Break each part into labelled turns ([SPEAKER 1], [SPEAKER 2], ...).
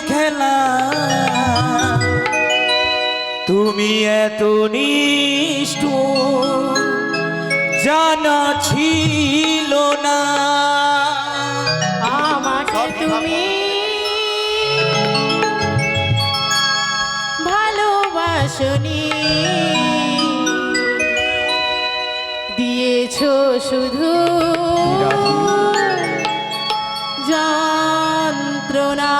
[SPEAKER 1] খেলা তুমি এত নিষ্ঠুর জানা ছিল না
[SPEAKER 2] আমাকে তুমি ভালোবাসনি দিয়েছো শুধু যন্ত্রণা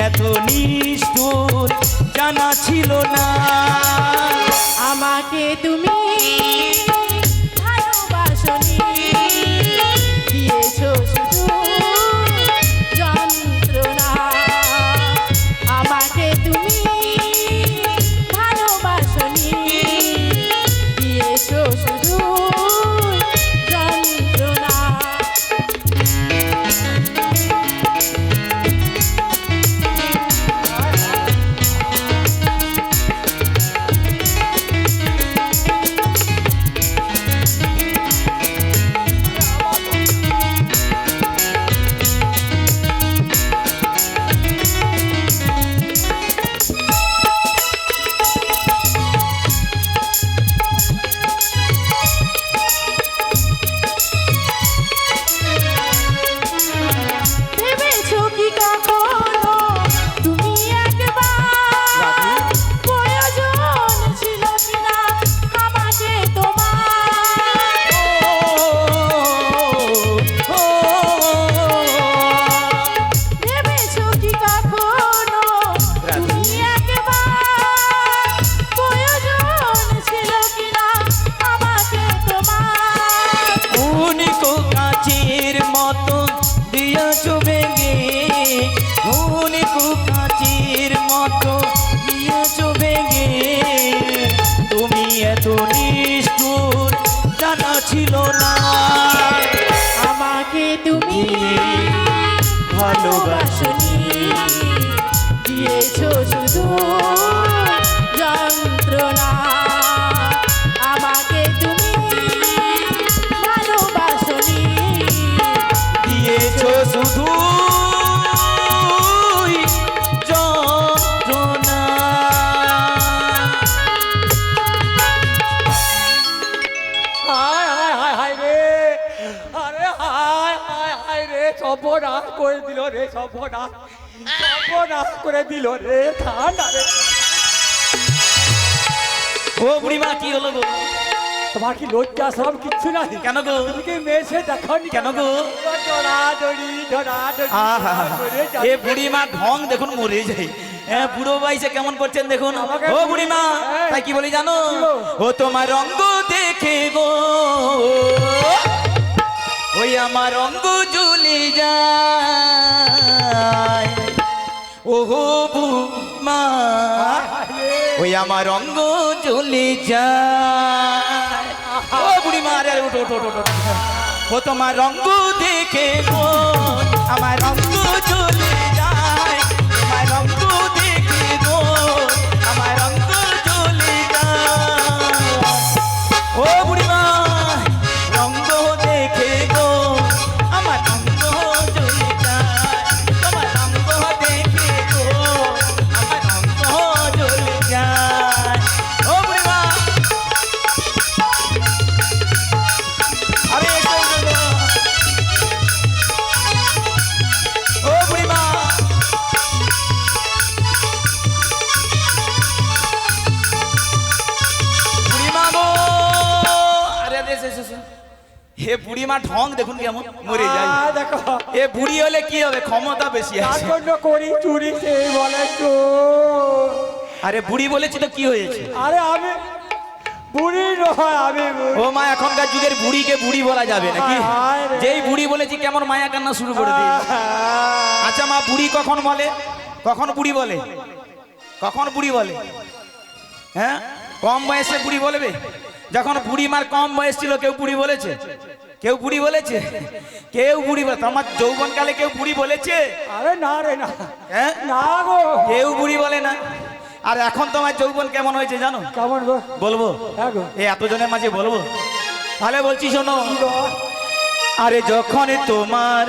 [SPEAKER 1] এত নিষ্ঠুর জানা ছিল না
[SPEAKER 2] আমাকে তুমি ভালোবাসনি দিয়েছো শুধু যন্ত্রণা আমাকে তুমি ভালোবাসনি দিয়েছো শুধু যন্ত্রণা
[SPEAKER 1] ছিল না
[SPEAKER 2] আমাকে তুমি
[SPEAKER 1] ভালোবাসনি
[SPEAKER 2] দিয়েছো শুধু যন্ত্রণা আমাকে তুমি ভালোবাসনি
[SPEAKER 1] দিয়েছো শুধু যন্ত্রণা
[SPEAKER 3] সর্বনাশ করে দিল রে, সর্বনাশ সর্বনাশ করে দিল রে, ঠান্ডা রে।
[SPEAKER 1] ও বুড়িমা কি হলো গো?
[SPEAKER 3] তোমার কি লজ্জা সব কিচ্ছু নাই?
[SPEAKER 1] কেন গো?
[SPEAKER 3] তুমি কি মেসে দেখো
[SPEAKER 1] কেন গো?
[SPEAKER 3] ধরাধরি ধরাধরি
[SPEAKER 1] আহা,
[SPEAKER 3] করে যাচ্ছে।
[SPEAKER 1] এ বুড়িমা ঢং দেখুন মরে যায়। হ্যাঁ, বুড়ো বয়সে কেমন করছেন দেখুন। ও বুড়িমা, তাই কি বলি জানো? ও তোমার রঙ্গ দেখে গো, ওই আমার রঙ্গ জ্বলে যায়। ও হো বুমা, ওই আমার রঙ্গ জ্বলে যায়। ও বুড়িমা, আরে আরে, ওঠো ওঠো ওঠো ওঠো। ও তোমার রঙ্গ দেখে গো, আমার রঙ্গ জ্বলে যায়। তোমার রঙ্গ দেখে গো, আমার রঙ্গ জ্বলে যায়। ও বুড়িমা, রঙ্গ দেখে গো, আমার রঙ্গ জ্বলে যায়। তোমার রঙ্গ দেখে গো, আমার রঙ্গ জ্বলে যায়। ও বুড়িমা, আরে এসো, এসো, এসো। ও বুড়িমা, বুড়িমা গো, আরে আরে, এসো, এসো, এসো। হে বুড়িমা ঢং দেখুন কেমন মরে যায়।
[SPEAKER 3] দেখো
[SPEAKER 1] এ বুড়ি হলে কি হবে, ক্ষমতা বেশি
[SPEAKER 3] তার
[SPEAKER 1] আছে।
[SPEAKER 3] জন্য করি চুরি, সেই বলে তো।
[SPEAKER 1] আরে বুড়ি বলেছি তো কি হয়েছে?
[SPEAKER 3] আরে আমি বুড়ি নয়, আমি বুড়ি।
[SPEAKER 1] ও মা, এখনকার যুগের বুড়িকে বুড়ি বলা যাবে নাকি?
[SPEAKER 3] হায় রে।
[SPEAKER 1] যেই বুড়ি বলেছি কেমন মায়া কান্না শুরু করে দিই। আচ্ছা মা, বুড়ি কখন বলে? কখন বুড়ি বলে? কখন বুড়ি বলে? হ্যাঁ, কম বয়সে বুড়ি বলবে? যখন বুড়ি মার কম বয়স ছিল কেউ বুড়ি বলেছে? কেউ বুড়ি বলেছে? কেউ বুড়ি বলে? তোমার যৌবনকালে কেউ বুড়ি বলেছে?
[SPEAKER 3] আরে না রে না,
[SPEAKER 1] হ্যাঁ,
[SPEAKER 3] না গো।
[SPEAKER 1] কেউ বুড়ি বলে না। আর এখন তোমার যৌবন কেমন হয়েছে জানো?
[SPEAKER 3] কেমন গো?
[SPEAKER 1] বলবো?
[SPEAKER 3] হ্যাঁ গো।
[SPEAKER 1] এই এতজনের মাঝে বলবো? তাহলে বলছি শোনো।
[SPEAKER 3] কি গো?
[SPEAKER 1] আরে যখন তোমার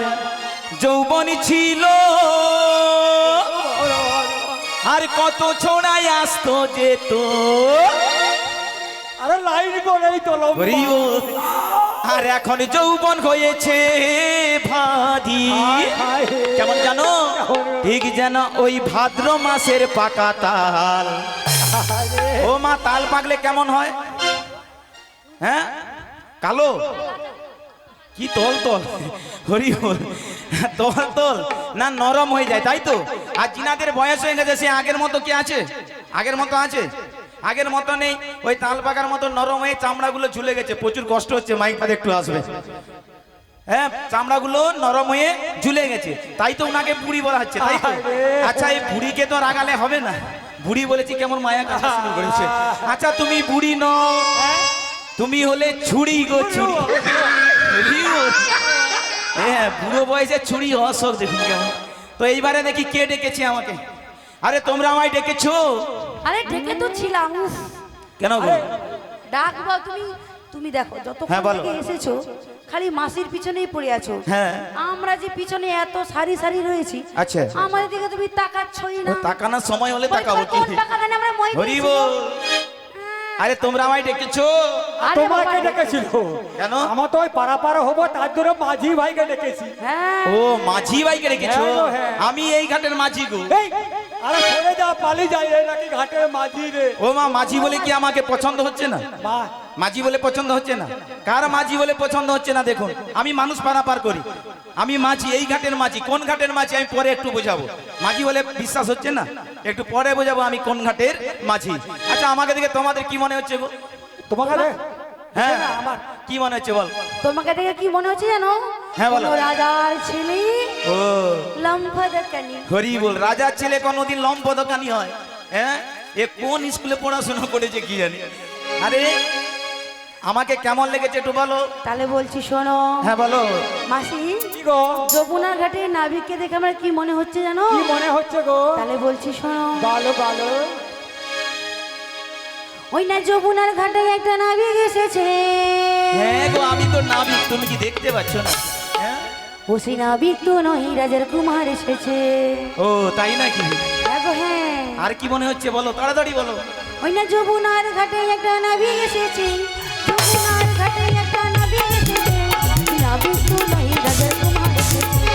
[SPEAKER 1] যৌবন ছিল, আর কত ছড়াই আসতো যেত।
[SPEAKER 3] আরে লাইন করেই তো লম্বা।
[SPEAKER 1] হরিও, আর এখন যৌবন হয়েছে ভারী।
[SPEAKER 3] হায় হায় রে।
[SPEAKER 1] কেমন জানো? ঠিক যেন ওই ভাদ্র মাসের পাকা তাল।
[SPEAKER 3] আরে
[SPEAKER 1] ও মা, তাল পাকলে কেমন হয়? হ্যাঁ, কালো কি তল তল, হরি বল, তল তল না নরম হয়ে যায়, তাই তো? আর জিনাদের বয়স হয়ে গেছে, সে আগের মতো কি আছে? আগের মতো আছে? আগের মতো নেই। ওই তাল পাকার মতো নরম হয়ে চামড়াগুলো ঝুলে গেছে। প্রচুর কষ্ট হচ্ছে, মাইকটা একটু আসবে। হ্যাঁ, চামড়াগুলো নরম হয়ে ঝুলে গেছে, তাই তো ওনাকে বুড়ি বলা হচ্ছে, তাই তো? আচ্ছা, এই বুড়িকে তো রাগালে হবে না। বুড়ি বলেছি কেমন মায়া কান্না শুরু করেছে। আচ্ছা, তুমি বুড়ি নও, তুমি হলে ছুরি গো, ছুরি। হ্যাঁ, বুড়ো বয়সে ছুরি হওয়ার শখ দেখুন কেমন। তো এইবারে দেখি কে ডেকেছে আমাকে। আরে তোমরা আমায় ডেকেছো
[SPEAKER 4] আরে ঢেকে তো ছিলাম। উফ,
[SPEAKER 1] কেন গো?
[SPEAKER 4] ডাকবো তুমি? তুমি দেখো যতক্ষণ
[SPEAKER 1] হ্যাঁ, বলো।
[SPEAKER 4] থেকে এসেছো খালি মাসির পিছনেই পড়ে আছো।
[SPEAKER 1] হ্যাঁ,
[SPEAKER 4] আমরা যে পিছনে এত সারি সারি রয়েছি,
[SPEAKER 1] আচ্ছা।
[SPEAKER 4] আমাদের দিকে তুমি তাকাচ্ছই
[SPEAKER 1] ও,
[SPEAKER 4] না।
[SPEAKER 1] তাকানোর সময় হলে তাকাবো কি?
[SPEAKER 4] কোন তাকাবে না, আমরা মই
[SPEAKER 1] হরি
[SPEAKER 4] পেয়েছি
[SPEAKER 1] বল।
[SPEAKER 4] গো।
[SPEAKER 1] আরে তোমরা আমায় ডেকেছো
[SPEAKER 4] আরে
[SPEAKER 3] তোমাকে
[SPEAKER 4] বাবা,
[SPEAKER 3] ডেকেছিল
[SPEAKER 1] কেন?
[SPEAKER 3] আমার তো ওই পাড়া হবো, তার জন্য মাঝি ভাইকে ডেকেছি।
[SPEAKER 4] হ্যাঁ,
[SPEAKER 1] ও, মাঝি ভাইকে ডেকেছো?
[SPEAKER 3] হ্যাঁ গো, হ্যাঁ।
[SPEAKER 1] আমি এই ঘাটের মাঝি গো।
[SPEAKER 3] এই আরে চলে যা, পালি যাই, এই নাকি ঘাটের মাঝি রে।
[SPEAKER 1] ও মা, মাঝি বলে কি আমাকে পছন্দ হচ্ছে না?
[SPEAKER 3] মা
[SPEAKER 1] মাঝি বলে পছন্দ হচ্ছে না? কার মাঝি বলে পছন্দ হচ্ছে না? দেখুন, আমি মানুষ পারাপার করি, আমি মাঝি, এই ঘাটের মাঝি। কোন ঘাটের মাঝি আমি পরে একটু বোঝাবো। মাঝি বলে বিশ্বাস হচ্ছে না, একটু পরে বোঝাবো আমি কোন ঘাটের মাঝি। আচ্ছা, আমাকে দেখে তোমাদের কি মনে হচ্ছে গো?
[SPEAKER 3] তোমাকে রে
[SPEAKER 1] হ্যাঁ,
[SPEAKER 3] আমার
[SPEAKER 1] কি মনে হচ্ছে বল?
[SPEAKER 4] তোমাকে দেখে কি মনে হচ্ছে জানো?
[SPEAKER 1] হ্যাঁ, বলো।
[SPEAKER 4] কোনো রাজার ছেলে
[SPEAKER 1] ও,
[SPEAKER 4] লম্ফা দোকানি।
[SPEAKER 1] হরি বল। রাজার ছেলে কোনোদিন লম্প দোকানি হয়? হ্যাঁ, এ কোন স্কুলে পড়াশোনা করেছে কি জানি। আরে আমাকে কেমন লেগেছে একটু বলো।
[SPEAKER 4] তাহলে বলছি শোনো।
[SPEAKER 1] হ্যাঁ, বলো।
[SPEAKER 4] মাসি,
[SPEAKER 3] কি গো?
[SPEAKER 4] যমুনার ঘাটে নাবিককে দেখে আমার কি মনে হচ্ছে জানো?
[SPEAKER 3] কি মনে হচ্ছে গো?
[SPEAKER 4] তাহলে বলছি শোনো।
[SPEAKER 3] ভালো ভালো।
[SPEAKER 4] ওই না যমুনার ঘাটে একটা নাবিক এসেছে।
[SPEAKER 1] হ্যাঁ গো, আমি তো নাবিক, তুমি কি দেখতে পাচ্ছ না? হ্যাঁ,
[SPEAKER 4] ও সেই নাবিক তো নয়, রাজার কুমার এসেছে।
[SPEAKER 1] ও তাই নাকি?
[SPEAKER 4] হ্যাঁ গো, হ্যাঁ।
[SPEAKER 1] আর কি মনে হচ্ছে বলো, তাড়াতাড়ি বলো।
[SPEAKER 4] ওই না যমুনার ঘাটে একটা নাবিক এসেছে। যমুনার ঘাটে একটা নাবিক এসেছে। নাবিক তো নয়, রাজার কুমার এসেছে।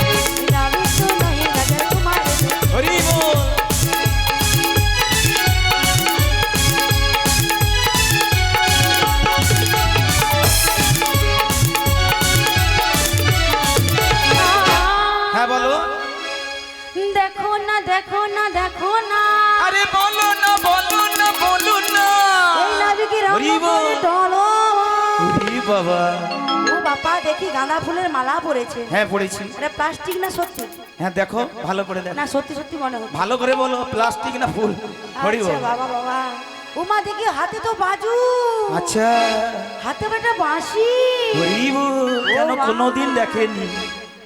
[SPEAKER 4] দেখো না
[SPEAKER 1] আরে বলো না বলো না বলো না
[SPEAKER 4] এই নাবিকের
[SPEAKER 1] হরি বল।
[SPEAKER 4] ডলো
[SPEAKER 1] ওরে বাবা
[SPEAKER 4] ও বাবা দেখি গাঁদা ফুলের মালা পরেছে
[SPEAKER 1] হ্যাঁ পড়েছি
[SPEAKER 4] এটা প্লাস্টিক না সত্যি
[SPEAKER 1] হ্যাঁ দেখো ভালো করে দেখো
[SPEAKER 4] না সত্যি সত্যি মনে হচ্ছে
[SPEAKER 1] ভালো করে বলো প্লাস্টিক না ফুল হরি
[SPEAKER 4] আচ্ছা
[SPEAKER 1] বল
[SPEAKER 4] বাবা বাবা ওমা দেখি হাতে তো বাজু
[SPEAKER 1] আচ্ছা
[SPEAKER 4] হাতে বেটা বাঁশি
[SPEAKER 1] হরি বল কেন
[SPEAKER 4] বাবা।
[SPEAKER 1] কোনোদিন দেখেনি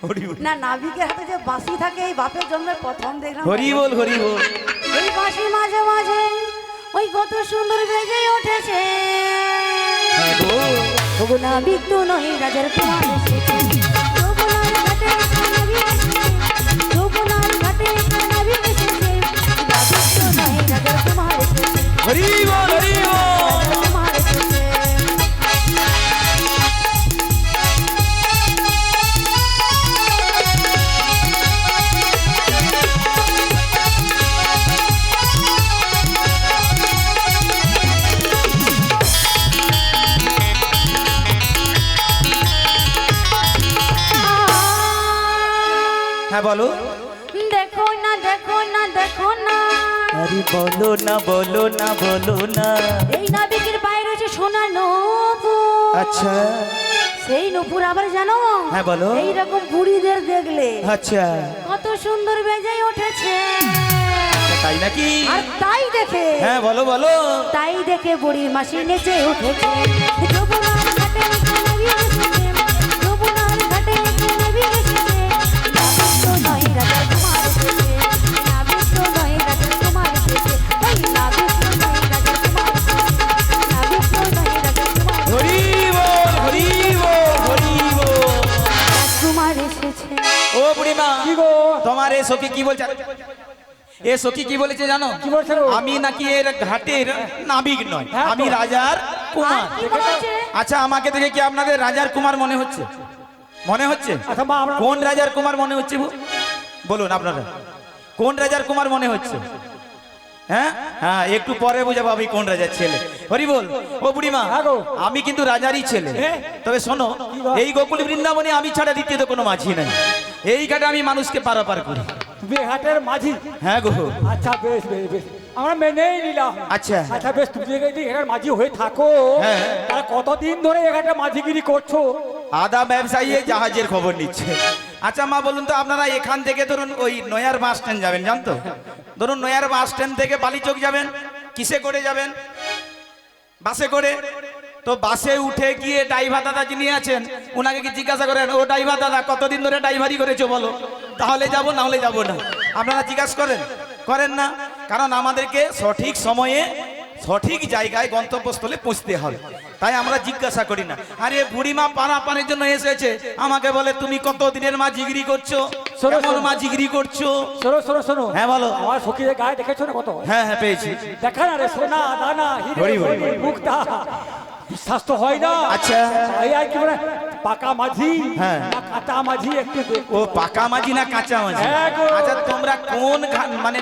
[SPEAKER 1] হরি বল
[SPEAKER 4] না নাবিকের হাতে যে বাঁশি থাকে এই বাপের জন্মের প্রথম দেখলাম
[SPEAKER 1] হরি বল হরি বল
[SPEAKER 4] এই বাঁশি মাঝে মাঝে ওই কত সুন্দর বেজে উঠেছে
[SPEAKER 1] হ্যাঁ গো
[SPEAKER 4] ওগো নাবিক তো নয় রাজার কুমার এসেছে যৌবনার ঘাটে একটা নাবিক এসেছে যৌবনার ঘাটে একটা নাবিক এসেছে নাবিক তো নয় রাজার কুমার এসেছে
[SPEAKER 1] হরি বল হরি বল
[SPEAKER 4] রাজার কুমার এসেছে
[SPEAKER 1] হ্যাঁ বলো
[SPEAKER 4] দেখো না দেখো না দেখো না
[SPEAKER 1] আরে বলো না বলো না বলো না
[SPEAKER 4] এই নাবিকের বাইরে রয়েছে সোনা নূপুর
[SPEAKER 1] আচ্ছা
[SPEAKER 4] সেই নূপুর আবার জানো
[SPEAKER 1] হ্যাঁ বলো
[SPEAKER 4] এইরকম বুড়িদের দেখলে
[SPEAKER 1] আচ্ছা
[SPEAKER 4] কত সুন্দর বেজে উঠেছে
[SPEAKER 1] তাই নাকি
[SPEAKER 4] আর তাই দেখে
[SPEAKER 1] হ্যাঁ বলো বলো
[SPEAKER 4] তাই দেখে বুড়ির মাসি নেচে উঠেছে যৌবনার ঘাটে একটা নাবিক এসেছে যৌবনার ঘাটে একটা নাবিক এসেছে নাবিক তো নয় রাজার কুমার এসেছে নাবিক তো নয় রাজার কুমার এসেছে ওই নাবিক তো নয় রাজার কুমার এসেছে নাবিক তো নয় রাজার কুমার
[SPEAKER 1] হরি বল হরি বল হরি বল
[SPEAKER 4] রাজকুমার এসেছে
[SPEAKER 1] ও বুড়িমা
[SPEAKER 3] কি গো
[SPEAKER 1] তোমার এ সখী কি বলছে এ সখী কি বলেছে জানো
[SPEAKER 3] কি বলছে গো?
[SPEAKER 1] আমি নাকি এর ঘাটের নাবিক নয়
[SPEAKER 3] হ্যাঁ তো।
[SPEAKER 1] আমি রাজার কুমার
[SPEAKER 4] কি বলেছে
[SPEAKER 1] আচ্ছা আমাকে দেখে কি আপনাদের রাজার কুমার মনে হচ্ছে মনে হচ্ছে
[SPEAKER 3] আচ্ছা মা আমরা
[SPEAKER 1] কোন রাজার কুমার মনে হচ্ছে বলুন আপনারা কোন রাজার কুমার মনে হচ্ছে হ্যাঁ হ্যাঁ একটু পরে বুঝাবো আমি কোন রাজার ছেলে হরি বল ও বুড়িমা
[SPEAKER 3] হ্যাঁ গো।
[SPEAKER 1] আমি কিন্তু রাজারই ছেলে
[SPEAKER 3] হ্যাঁ।
[SPEAKER 1] তবে শোনো
[SPEAKER 3] কি গো?
[SPEAKER 1] এই গোকুল বৃন্দাবনে আমি ছাড়া দ্বিতীয় তো কোনো মাঝি নাই এই ঘাটে আমি মানুষকে পারাপার করি
[SPEAKER 3] তুমি হাটের মাঝি
[SPEAKER 1] হ্যাঁ গো
[SPEAKER 3] আচ্ছা বেশ বেশ বেশ আমরা মেনেই নিলাম
[SPEAKER 1] আচ্ছা।
[SPEAKER 3] আচ্ছা বেশ তুমি যদি এখানে মাঝি হয়ে থাকো
[SPEAKER 1] হ্যাঁ।
[SPEAKER 3] তাহলে কতদিন ধরে এখানে মাঝিগিরি করছো
[SPEAKER 1] আদা ব্যবসায়ী জাহাজের খবর নিচ্ছে আচ্ছা মা বলুন তো আপনারা এখান থেকে ধরুন ওই নয়ার বাস স্ট্যান্ড যাবেন জানতো ধরুন নয়ার বাস স্ট্যান্ড থেকে বালিচক যাবেন কিসে করে যাবেন বাসে করে তো বাসে উঠে গিয়ে ড্রাইভার দাদা যিনি আছেন ওনাকে কি জিজ্ঞাসা করেন ও ড্রাইভার দাদা কতদিন ধরে ড্রাইভারি করেছো বলো তাহলে যাব না হলে যাব না আপনারা জিজ্ঞাসা করেন না কারণ আমাদেরকে সঠিক সময়ে সঠিক জায়গায় গন্তব্যস্থলে পৌঁছতে হবে তাই আমরা জিজ্ঞাসা করি না আরে বুড়িমা পানাপানের জন্য এসেছে আমাকে বলে তুমি কত দিনের মাঝিগিরি করছো
[SPEAKER 3] শোনো,
[SPEAKER 1] কেমন
[SPEAKER 3] শোনো।
[SPEAKER 1] মাঝিগিরি করছো
[SPEAKER 3] শোনো শোনো শোনো
[SPEAKER 1] হ্যাঁ বলো
[SPEAKER 3] আমার সখীদের গায়ে দেখেছো না কত
[SPEAKER 1] হ্যাঁ হ্যাঁ পেয়েছি
[SPEAKER 3] দেখা না রে সোনা দানা
[SPEAKER 1] হরি
[SPEAKER 3] হিরে
[SPEAKER 1] হরি।
[SPEAKER 3] মুক্তা বিশ্বাস তো হয় না
[SPEAKER 1] আচ্ছা।
[SPEAKER 3] তাই আর কি বলে পাকা মাঝি
[SPEAKER 1] হ্যাঁ।
[SPEAKER 3] না কাঁচা মাঝি একটু দেখো।
[SPEAKER 1] ও পাকা মাঝি না কাঁচা মাঝি
[SPEAKER 3] হ্যাঁ গো।
[SPEAKER 1] আচ্ছা তোমরা কোন মানে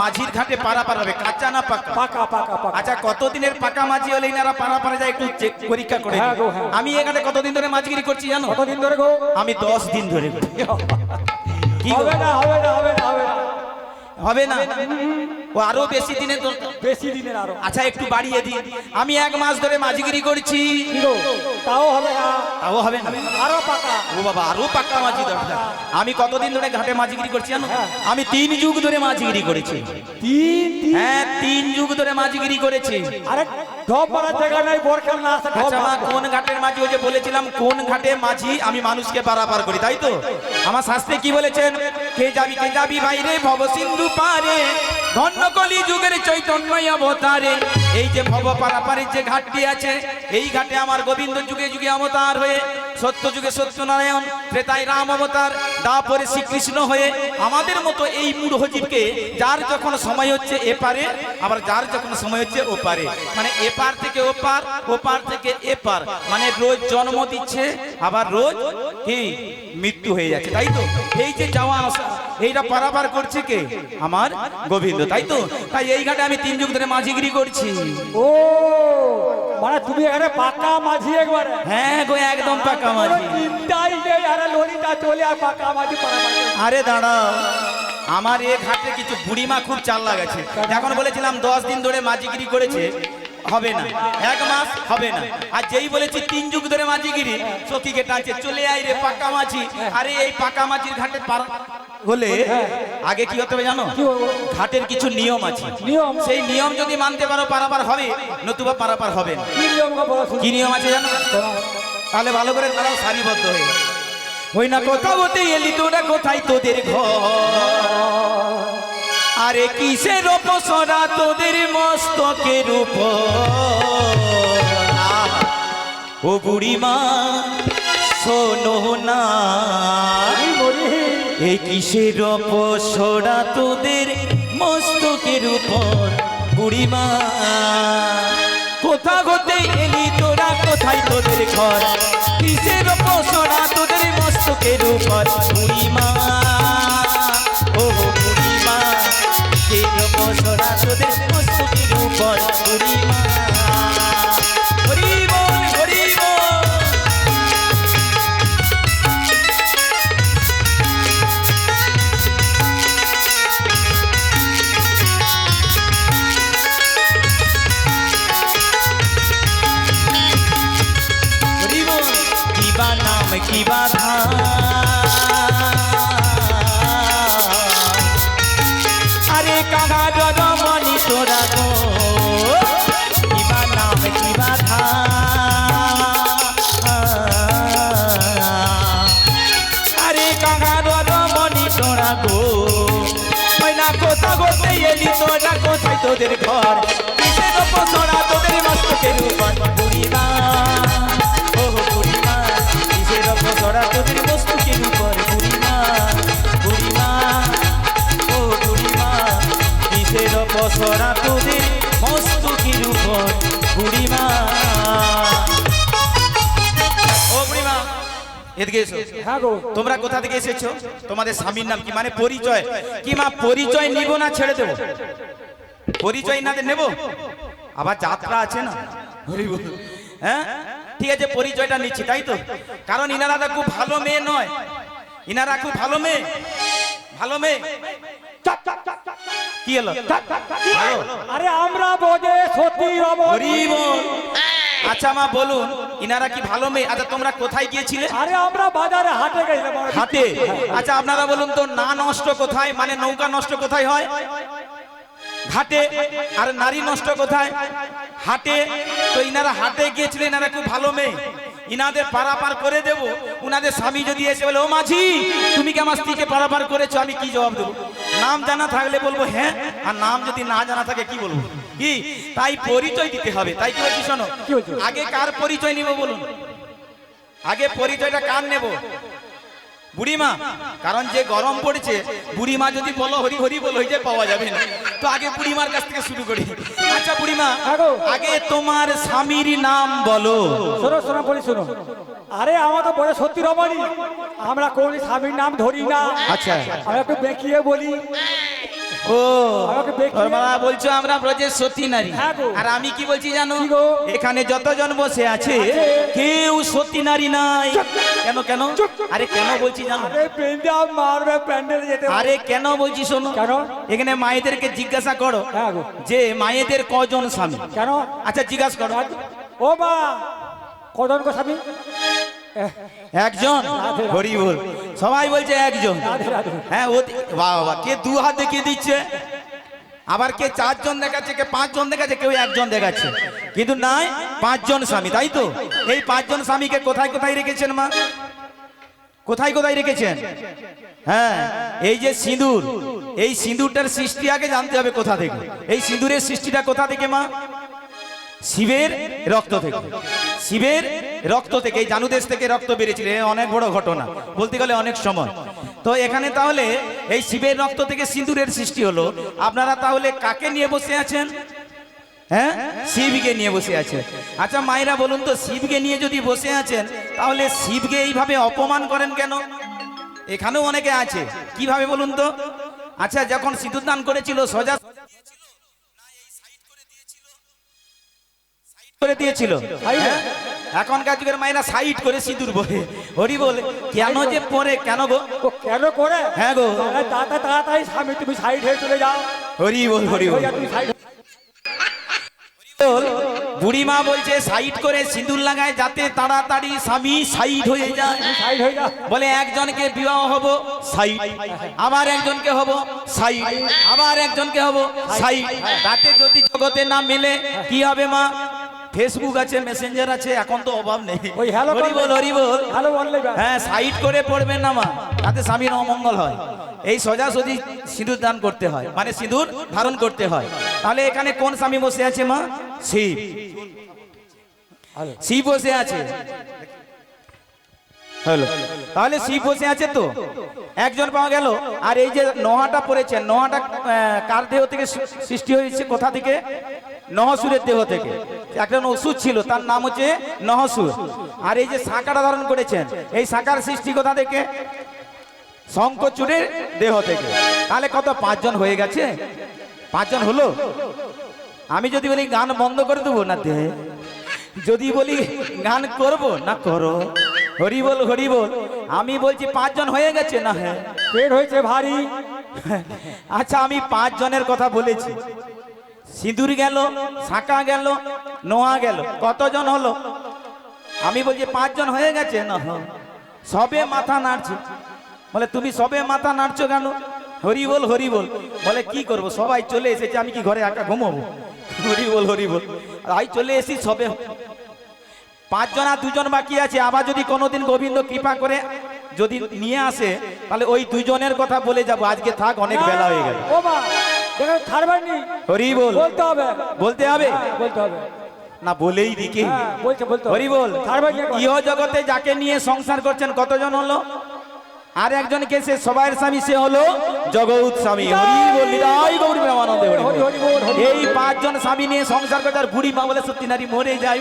[SPEAKER 1] মাঝির ঘাটে পারাপার হবে কাঁচা না পাকা
[SPEAKER 3] পাকা পাকা পাকা
[SPEAKER 1] আচ্ছা কতদিনের পাকা মাঝি হলে এনারা পারাপারে যায় একটু চেক পরীক্ষা করে
[SPEAKER 3] হ্যাঁ
[SPEAKER 1] নিন।
[SPEAKER 3] গো, হ্যাঁ।
[SPEAKER 1] আমি এখানে কতদিন ধরে মাঝিগিরি করছি জানো
[SPEAKER 3] কতদিন ধরে গো
[SPEAKER 1] আমি 10 দিন ধরে করি কি গো?
[SPEAKER 3] হবে না হবে না হবে না হবে না
[SPEAKER 1] হবে না ও আরো বেশি দিনের দরকার
[SPEAKER 3] বেশি দিনের আরো
[SPEAKER 1] আচ্ছা একটু বাড়িয়ে দিন আমি 1 মাস ধরে মাঝিগিরি করছি
[SPEAKER 3] কি গো তাও হবে না
[SPEAKER 1] তাও হবে না
[SPEAKER 3] আরো পাকা
[SPEAKER 1] ও বাবা আরো পাক্কা মাঝি দরকার আমি কতদিন ধরে ঘাটে মাঝিগিরি করছি জানো আমি 3 যুগ ধরে মাঝিগিরি করেছি
[SPEAKER 3] তিন তিন
[SPEAKER 1] হ্যাঁ 3 যুগ ধরে মাঝিগিরি করেছি
[SPEAKER 3] আরে ঢপ মারার জায়গা নাই বরখাল না আসে ঢপ
[SPEAKER 1] আচ্ছা মা
[SPEAKER 3] মারবো।
[SPEAKER 1] কোন ঘাটের মাঝি ওই যে বলেছিলাম কোন ঘাটে মাঝি আমি মানুষকে পারাপার করি তাই তো আমার শাস্ত্রে কি বলেছেন কে যাবি বাইরে ভব সিন্ধু পারে ধন্য কলি যুগের চৈতন্য অবতারে এই যে ভব পারাপারের যে ঘাটটি আছে এই ঘাটে আমার গোবিন্দ যুগে যুগে অবতার হয়ে সত্য যুগে সত্যনারায়ণ ত্রেতায় রাম অবতার দাপরে শ্রীকৃষ্ণ হয়ে আমাদের মতো এই মূঢ় জীবকে যার যখন সময় হচ্ছে এপারে আবার যার যখন সময় হচ্ছে ওপারে মানে এপার থেকে ওপার ওপার থেকে এপার মানে রোজ জন্ম দিচ্ছে আবার রোজ কি মৃত্যু হয়ে যাচ্ছে তাই তো এই যে যাওয়া আসা এইটা পারাপার করছে কে আমার গোবিন্দ তাই তো তাই এই ঘাটে আমি 3 যুগ ধরে মাঝিগিরি করছি
[SPEAKER 3] ও মানে তুমি এখানে পাকা মাঝি একবারে
[SPEAKER 1] হ্যাঁ গো একদম পাকা মাঝি
[SPEAKER 3] চিন্তাই নেই আরে লরিটা চলে আর পাকা মাঝি পারাপার করে।
[SPEAKER 1] আরে দাঁড়াও আমার এ ঘাটে কিছু বুড়িমা খুব চাল লাগাছে। এখন বলেছিলাম 10 দিন ধরে মাঝিগিরি করেছে, হবে না। 1 মাস হবে না। আর যেই বলেছি 3 যুগ ধরে মাঝিগিরি, চকিকে টানছে, চলে আয় রে পাকা মাঝি। আরে এই পাকা মাঝির ঘাটে হলে আগে কি হতে হবে জানো? ঘাটের কিছু নিয়ম আছে,
[SPEAKER 3] নিয়ম?
[SPEAKER 1] সেই নিয়ম যদি মানতে পারো পারাপার হবে, নতুবা পারাপার হবে না।
[SPEAKER 3] কি নিয়ম গো বলো শুনি?
[SPEAKER 1] কি নিয়ম আছে জানো? তাহলে ভালো করে দাঁড়াও, সারিবদ্ধ হয়ে। ওই না কোথাও হতে এলি তোরা, কোথায় তোদের ঘর? আরে কিসের অপসরা তোদের মস্তকের উপর? ও বুড়িমা শোনো না, এই কিসের অপসরা তোদের মস্তকের উপর? বুড়িমা কোথা হতে এলি তোরা, কোথায় তোদের ঘর? কিসের অপসরা তোদের মস্তকের উপর? বুড়িমা ও বুড়িমা, কিসের অপসরা তোদের মস্তকের উপর? বুড়িমা হরি বল, হরি বল। কিবা নাম কিবা ধাম, আরে কাহা রমণী তোরা গো, কিবা নাম কিবা ধাম, আরে কাহা রমণী তোরা গো। ওই না কোথা হতে এলি তোরা, কোথায় তোদের ঘর? কিসের অপসরা তোদের মস্তকের উপর? বুড়িমা ও বুড়িমা, কিসের অপসরা তোদের মস্তকের উপর? বুড়িমা, বুড়িমা ও বুড়িমা, কিসের অপসরা তোদের মস্তকের উপর? বুড়িমা ও বুড়িমা, এদিকে এসো।
[SPEAKER 3] হ্যাঁ গো।
[SPEAKER 1] তোমরা কোথা থেকে এসেছো? তোমাদের স্বামীর নাম কি? মানে পরিচয় কি মা? পরিচয় নিব না ছেড়ে দেবো? পরিচয় না নেব, আবার যাত্রা আছে না। হরি বল। হ্যাঁ ঠিক আছে, পরিচয়টা নিচ্ছি, তাই তো? কারণ ইনারা খুব ভালো মেয়ে নয়, ইনারা খুব ভালো মেয়ে, ভালো মেয়ে। কি হলো? ভালো?
[SPEAKER 3] আরে আমরা বোঝে সত্যি
[SPEAKER 1] হরি বল। আচ্ছা মা বলুন, ইনারা কি ভালো মেয়ে? আচ্ছা তোমরা কোথায় গিয়েছিলে?
[SPEAKER 3] আরে আমরা বাজারে হাটে গেছিলাম।
[SPEAKER 1] হাটে? আচ্ছা আপনারা বলুন তো, না নষ্ট কোথায়, মানে নৌকা নষ্ট কোথায় হয়? ঘাটে। আর নারী নষ্ট কোথায়? হাটে। তো ইনারা হাটে গিয়েছিলেন, ইনারা খুব ভালো মেয়ে, ইনাদের পারাপার করে দেব। উনাদের স্বামী যদি এসে বলে, ও মাঝি তুমি কি আমার স্ত্রীকে পারাপার করেছো, আমি কি জবাব দেবো? নাম জানা থাকলে বলবো হ্যাঁ, আর নাম যদি না জানা থাকে কি বলবো? কি তাই পরিচয় দিতে হবে। তাই কি বলছি শোনো, আগে কার পরিচয় নিব বলুন? আগে পরিচয়টা কার নেব? বুড়িমা। কারণ যে গরম পড়েছে, বুড়িমা যদি বলো হরি হরি বল হয়ে যায়, পাওয়া যাবে না। তো আগে বুড়িমার কাছ থেকে শুরু করি। আচ্ছা বুড়িমা, আগে তোমার স্বামীর নাম বলো।
[SPEAKER 3] শোনো শোনো বলি শোনো। আরে আমার তো বলে সত্যি রমণী, আমরা কোন স্বামীর নাম ধরি না।
[SPEAKER 1] আচ্ছা
[SPEAKER 3] আমরা একটু বেঁকিয়ে বলি।
[SPEAKER 1] ও
[SPEAKER 3] আমাকে বেঁকিয়ে-
[SPEAKER 1] তোর বাবা বলছো আমরা ব্রজের সতী নারী,
[SPEAKER 3] হ্যাঁ গো।
[SPEAKER 1] আর আমি কি বলছি জানো?
[SPEAKER 3] কি গো?
[SPEAKER 1] এখানে যতজন বসে আছে কেউ সতী নারী নাই। কেন কেন? আরে কেন বলছি জানো?
[SPEAKER 3] আরে পেন্ডাল মারবে, প্যান্ডেলে যেতে হবে।
[SPEAKER 1] আরে কেন বলছি শোনো,
[SPEAKER 3] কেন?
[SPEAKER 1] এখানে মায়েদেরকে জিজ্ঞাসা করো
[SPEAKER 3] হ্যাঁ গো।
[SPEAKER 1] যে মায়েদের কজন স্বামী?
[SPEAKER 3] কেন?
[SPEAKER 1] আচ্ছা জিজ্ঞাসা করো।
[SPEAKER 3] ও মা, কজন গো স্বামী?
[SPEAKER 1] একজন। হরি বল। সবাই বলছে একজন।
[SPEAKER 3] রাধে রাধে।
[SPEAKER 1] হ্যাঁ ও বাবা বাবা, কে 2 হাত দেখিয়ে দিচ্ছে, আবার কে 4 জন দেখাচ্ছে, কে 5 জন দেখাচ্ছে, কেউ 1 জন দেখাচ্ছে, কিন্তু নাই 5 জন স্বামী, তাই তো? এই 5 জন স্বামীকে কোথায় কোথায় রেখেছেন মা? কোথায় কোথায় রেখেছেন? হ্যাঁ এই যে সিঁদুর, এই সিঁদুরটার সৃষ্টি আগে জানতে হবে কোথা থেকে। এই সিঁদুরের সৃষ্টিটা কোথা থেকে মা? শিবের রক্ত থেকে। শিবের রক্ত থেকে, এই জানুদেশ থেকে রক্ত বেরিয়েছিল। অনেক বড় ঘটনা, বলতে গেলে অনেক সময়। তো এখানে তাহলে এই শিবের রক্ত থেকে সিঁদুরের সৃষ্টি হলো। আপনারা তাহলে কাকে নিয়ে বসে আছেন? হ্যাঁ শিবকে নিয়ে বসে আছেন। আচ্ছা মায়েরা বলুন তো, শিবকে নিয়ে যদি বসে আছেন, তাহলে শিবকে এইভাবে অপমান করেন কেন? এখানেও অনেকে আছে, কিভাবে বলুন তো? আচ্ছা যখন সিঁদুর দান করেছিল, সোজা করে দিয়েছিল, হ্যাঁ? এখনকার যুগের মায়েরা সাইড করে সিঁদুর পরে হরি বল কেন যে পরে কেন গো
[SPEAKER 3] ও কেন করে?
[SPEAKER 1] হ্যাঁ গো।
[SPEAKER 3] আরে তাড়াতাড়ি স্বামী তুমি সাইড হয়ে চলে যাও।
[SPEAKER 1] হরি বল হরি বল
[SPEAKER 3] তুমি সাইড
[SPEAKER 1] বুড়ি মা বলছে সাইড করে সিঁদুর লাগায় যাতে তাড়াতাড়ি স্বামী সাইড হয়ে যায়।
[SPEAKER 3] সাইড হয়ে যাও।
[SPEAKER 1] বলে একজনকে বিবাহ হব সাইড, আবার একজনকে হব সাইড, আবার একজনকে হব সাইড। তাতে যদি জগতে না মেলে কি হবে মা? ফেসবুক আছে, মেসেঞ্জার আছে, এখন তো অভাব নেই।
[SPEAKER 3] ওই হ্যালো
[SPEAKER 1] হরি বল হরি বল।
[SPEAKER 3] ভালো বললে ব্যাস।
[SPEAKER 1] হ্যাঁ সাইড করে পড়বেন না মা, তাতে স্বামীর অমঙ্গল হয়। এই সোজাসুজি সিঁদুর দান করতে হয়, মানে সিঁদুর ধারণ করতে হয়। তাহলে এখানে কোন স্বামী বসে আছে মা? শিব। শিব বসে আছে। হ্যালো, তাহলে শিব বসে আছে তো একজন পাওয়া গেল। আর এই যে নোহাটা পড়েছে, নোহাটা কার দেহ থেকে সৃষ্টি হয়েছে? কোথা থেকে? নহসুরের দেহ থেকে। একটা অসুর ছিল, তার নাম হচ্ছে নহসুর। আর এই যে শাঁখাটা ধারণ করেছেন, এই শাঁখার সৃষ্টি কোথা থেকে? শঙ্খচূড়ের দেহ থেকে। তাহলে কত? 5 জন হয়ে গেছে। 5 জন হলো। আমি যদি বলি গান বন্ধ করে দেবো না দে, যদি বলি গান করব না করো, হরি বল হরি বল। আমি বলছি 5 জন হয়ে গেছে না? হ্যাঁ।
[SPEAKER 3] পেট হয়েছে ভারী।
[SPEAKER 1] আচ্ছা আমি 5 জনের কথা বলেছি। সিঁদুর গেল, শাঁখা গেল, নোয়া গেল, কতজন হলো? আমি বলছি 5 জন হয়ে গেছে না? হ্যাঁ। সবে মাথা নাড়ছে। বলে তুমি সবে মাথা নাড়ছো কেন? হরি বল হরি বল। বলে কি করব, সবাই চলে এসেছে, আমি কি ঘরে একা ঘুমাবো? হরি বল হরি বল। আমি চলে এসেছি সবে। 5 জন আর 2 জন বাকি আছে। আবার যদি কোনোদিন গোবিন্দ কৃপা করে যদি নিয়ে আসে, তাহলে ওই 2 জনের কথা বলে যাবো। আজকে থাক, অনেক বেলা হয়ে গেল।
[SPEAKER 3] ও মা, দেখো ছাড়বানি।
[SPEAKER 1] হরি বল।
[SPEAKER 3] বলতে হবে।
[SPEAKER 1] বলতে হবে
[SPEAKER 3] বলতে হবে।
[SPEAKER 1] না বলেই দিকে।
[SPEAKER 3] হ্যাঁ, বলতে হবে।
[SPEAKER 1] হরি বল।
[SPEAKER 3] ছাড়বানি একবার।
[SPEAKER 1] ইহ জগতে যাকে নিয়ে সংসার করছেন কতজন হলো? আর একজনকে সে সবার স্বামী, সে হলো জগৎ স্বামী। হরি বল নিতাই গৌর প্রেমানন্দে হরি বল।
[SPEAKER 3] হরি হরি বল, হরি
[SPEAKER 1] এই 5 জন স্বামী নিয়ে সংসার করছে। আর বুড়ি মা বলে সত্যি নারী মরে যায়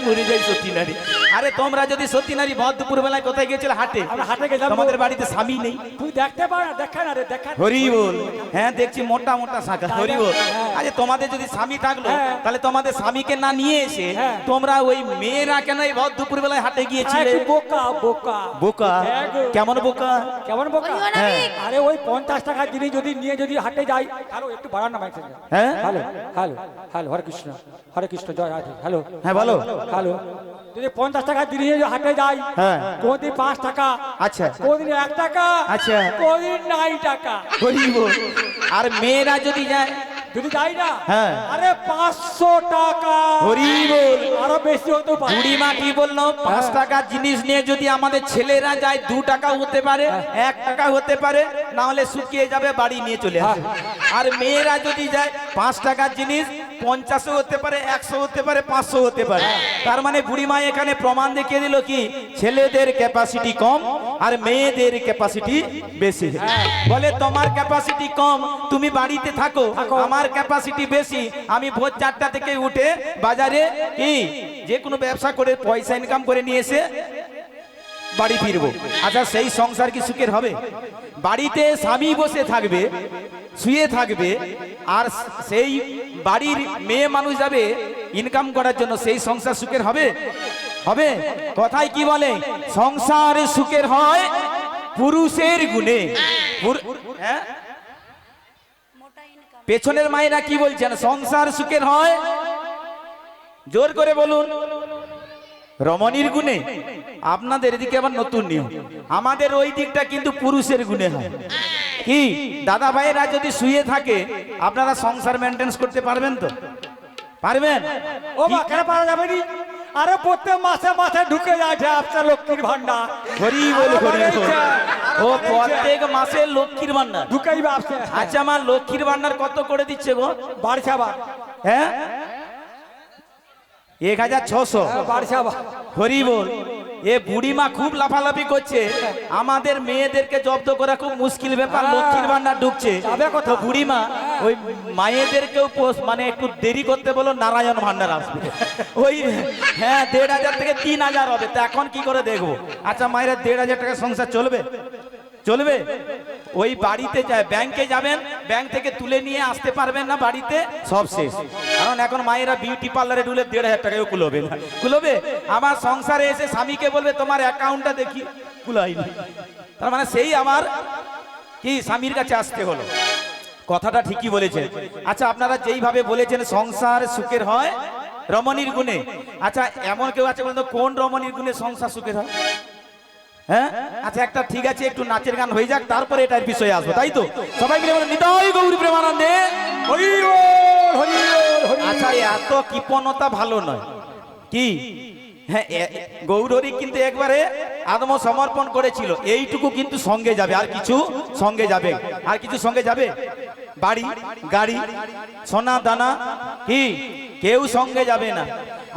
[SPEAKER 1] সত্যি নারী। আরে তোমরা যদি সত্যি নারী ভর দুপুর বেলায় কোথায় গেছিলে? হাটে।
[SPEAKER 3] আমরা হাটে গেলাম।
[SPEAKER 1] তোমাদের বাড়িতে স্বামী নেই?
[SPEAKER 3] তুই দেখতে পাও না? দেখা না রে, দেখা।
[SPEAKER 1] হরি বল। হ্যাঁ দেখছি মোটা মোটা শাখা। হরি বল। আরে তোমাদের যদি স্বামী থাকলো,
[SPEAKER 3] হ্যাঁ।
[SPEAKER 1] তাহলে তোমাদের স্বামীকে না নিয়ে এসে
[SPEAKER 3] হ্যাঁ।
[SPEAKER 1] তোমরা ওই মেয়েরা কেন এই ভর দুপুর বেলায় হাটে গিয়েছিলে?
[SPEAKER 3] একটু বোকা বোকা।
[SPEAKER 1] বোকা?
[SPEAKER 3] হ্যাঁ গো।
[SPEAKER 1] কেমন বোকা?
[SPEAKER 3] কেমন বোকা?
[SPEAKER 1] হ্যাঁ।
[SPEAKER 3] আরে ওই 50 টাকা জিনিস যদি নিয়ে যদি হাটে যাই, হ্যালো একটু বাড়ান না মাইক।
[SPEAKER 1] হ্যাঁ
[SPEAKER 3] হ্যালো হ্যালো হ্যালো, হরে কৃষ্ণ জয় রাধে। হ্যালো
[SPEAKER 1] হ্যাঁ বলো।
[SPEAKER 3] হ্যালো, যদি 50 টাকা জিনিস যদি হাটে যাই,
[SPEAKER 1] হ্যাঁ।
[SPEAKER 3] কোনদিন 5 টাকা,
[SPEAKER 1] আচ্ছা
[SPEAKER 3] কোনদিন 1 টাকা,
[SPEAKER 1] আচ্ছা।
[SPEAKER 3] কোনদিন 9 টাকা।
[SPEAKER 1] হরি বল। আর মেয়েরা যদি যায়?
[SPEAKER 3] যদি যাই না,
[SPEAKER 1] হ্যাঁ।
[SPEAKER 3] আরে 500 টাকা।
[SPEAKER 1] হরি বল।
[SPEAKER 3] আরো বেশি হতে পারে।
[SPEAKER 1] বুড়ি মা কি বললো? 5 টাকার জিনিস নিয়ে যদি আমাদের ছেলেরা যায়, 2 টাকা হতে পারে, 1 টাকা হতে পারে, না হলে শুকিয়ে যাবে, বাড়ি নিয়ে চলে আসবে। আর মেয়েরা যদি যায় 5 টাকার জিনিস 50 হতে পারে, 100 হতে পারে, 500 হতে পারে। তার মানে বুড়ি মা এখানে প্রমাণ দেখিয়ে দিল কি ছেলেদের ক্যাপাসিটি কম আর মেয়েদের ক্যাপাসিটি বেশি। বলে তোমার ক্যাপাসিটি কম, তুমি বাড়িতে থাকো, আমার ক্যাপাসিটি বেশি, আমি ভোর 4টা থেকে উঠে বাজারে কি যে কোনো ব্যবসা করে পয়সা ইনকাম করে নিয়ে এসে বাড়ি ফিরবো। আচ্ছা সেই সংসার কি সুখের হবে? বাড়িতে স্বামী বসে থাকবে, শুয়ে থাকবে, আর সেই বাড়ির মেয়ে মানুষ যাবে ইনকাম করার জন্য, সেই সংসার সুখের হবে? হবে? কথায় কি বলে? সংসার সুখের হয় পুরুষের গুণে। হ্যাঁ, পেছনের মায়েরা কি বলছেন? সংসার সুখের হয়, জোর করে বলুন, রমণীর গুণে। আপনাদের এদিকে আবার নতুন নিয়ম, আমাদের ওই দিকটা কিন্তু পুরুষের গুণে হয়। কি দাদা ভাইয়েরা যদি শুয়ে থাকে, আপনারা সংসার মেনটেন্স করতে পারবেন তো? পারবেন?
[SPEAKER 3] ও মা, কেন পারা যাবে নি? আরে প্রত্যেক মাসে মাসে ঢুকে যাচ্ছে আপনার লক্ষ্মীর ভান্ডার।
[SPEAKER 1] হরি বল হরি বল। ও প্রত্যেক মাসে লক্ষ্মীর ভান্ডার
[SPEAKER 3] ঢুকেই ভাবছে।
[SPEAKER 1] আচ্ছা আমার লক্ষ্মীর ভান্ডার কত করে দিচ্ছে গো?
[SPEAKER 3] বাড়ছে আবার।
[SPEAKER 1] হ্যাঁ 1600।
[SPEAKER 3] বাড়ছে আবার।
[SPEAKER 1] হরি বল। এ বুড়িমা খুব লাফালাফি করছে, আমাদের মেয়েদেরকে জব্দ করা খুব মুশকিল ব্যাপার, লক্ষ্মীর ভান্ডার ঢুকছে।
[SPEAKER 3] যাবে কোথাও?
[SPEAKER 1] বুড়িমা ওই মায়েদেরকেও মানে একটু দেরি করতে বলো, নারায়ণ ভান্ডার আসবে ওই। হ্যাঁ 1500 থেকে 3000 হবে, তো এখন কি করে দেখবো? আচ্ছা মায়েরা 1500 টাকা সংসার চলবে? চলবে? ওই বাড়িতে যায়, ব্যাংকে যাবেন, ব্যাংক থেকে তুলে নিয়ে আসতে পারবেন না বাড়িতে, সব শেষ। কারণ এখন মায়েরা বিউটি পার্লারে ঢুলে 1,500 টাকাও কুলোবে না, কুলোবে? আমার সংসারে এসে স্বামীকে বলবে তোমার অ্যাকাউন্টটা দেখি, কুলাইনি। তার মানে সেই আমার কি স্বামীর কাছে আসতে হলো। কথাটা ঠিকই বলেছেন। আচ্ছা, আপনারা যেইভাবে বলেছেন সংসার সুখের হয় রমণীর গুণে, আচ্ছা এমন কেউ আছে বলুন তো কোন রমণীর গুণে সংসার সুখের হয়? হ্যাঁ, আচ্ছা একটা ঠিক আছে, একটু নাচের গান হয়ে যাক, তারপরে এটার বিষয়ে আসবো, তাই তো? সবাই মিলে বলুন নিতাই গৌর প্রেমানন্দে
[SPEAKER 3] হরি বল, হরি বল, হরি বল।
[SPEAKER 1] আচ্ছা, এত কৃপণতা ভালো নয় কি? হ্যাঁ, গৌরহরি কিন্তু একবারে আত্মসমর্পণ করেছিল, এইটুকু কিন্তু সঙ্গে যাবে, আর কিছু সঙ্গে যাবে, আর কিছু সঙ্গে যাবে? বাড়ি গাড়ি সোনা দানা কি কেউ সঙ্গে যাবে না।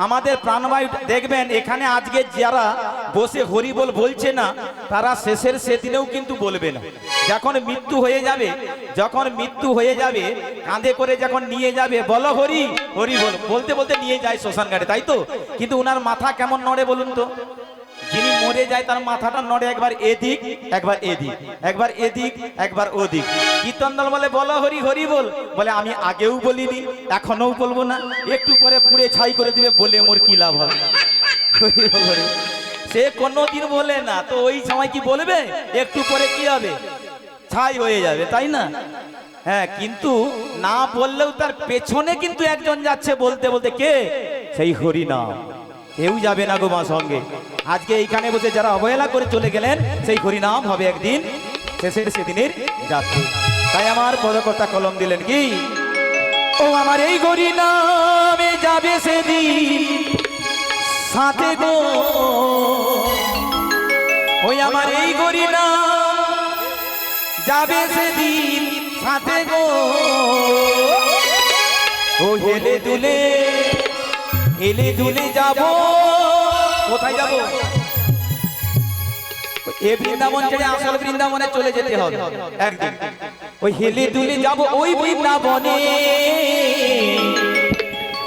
[SPEAKER 1] আমাদের প্রাণবায়ু দেখবেন, এখানে আজকে যারা বসে হরি বল বলছে না, তারা শেষের সেদিনেও কিন্তু বলবে না। যখন মৃত্যু হয়ে যাবে, যখন মৃত্যু হয়ে যাবে, কাঁধে করে যখন নিয়ে যাবে, বলো হরি হরি বল, বলতে বলতে নিয়ে যায় শ্মশান ঘাটে, তাই তো? কিন্তু উনার মাথা কেমন নড়ে বলুন তো? যিনি মরে যায় তার মাথাটা নড়ে একবার এদিক একবার এদিক, একবার এদিক একবার ওদিক। কীর্তন দল বলে বলো হরি হরি বল, বলে আমি আগেও বলিনি, এখনো বলবো না, একটু পরে পুড়ে ছাই করে দিবে, বলে মোর কি লাভ হবে? হরি বল, হরি বল। সে কোনোদিন বলে না, তো ওই সময় কি বলবে? একটু পরে কি হবে? ছাই হয়ে যাবে, তাই না? হ্যাঁ, কিন্তু না বললেও তার পেছনে কিন্তু একজন যাচ্ছে বলতে বলতে, কে? সেই হরি নাম। কেউ যাবে না গো মা সঙ্গে। আজকে এইখানে বসে যারা অবহেলা করে চলে গেলেন, সেই হরিনাম হবে একদিন শেষের সেদিনের যাত্রী। তাই আমার পদকর্তা কলম দিলেন কি, ও আমার এই হরিনামে যাবে সেদিন সাথে গো, ওই আমার এই হরিনাম যাবে সেদিন সাথে গো, ও হেলে দুলে হেলে দুলে যাব। কোথায় যাব? এ বৃন্দাবন ছেড়ে আসল বৃন্দাবনে চলে যেতে হবে একদিন। ওই হেলে দুলে যাব ওই বৃন্দাবনে,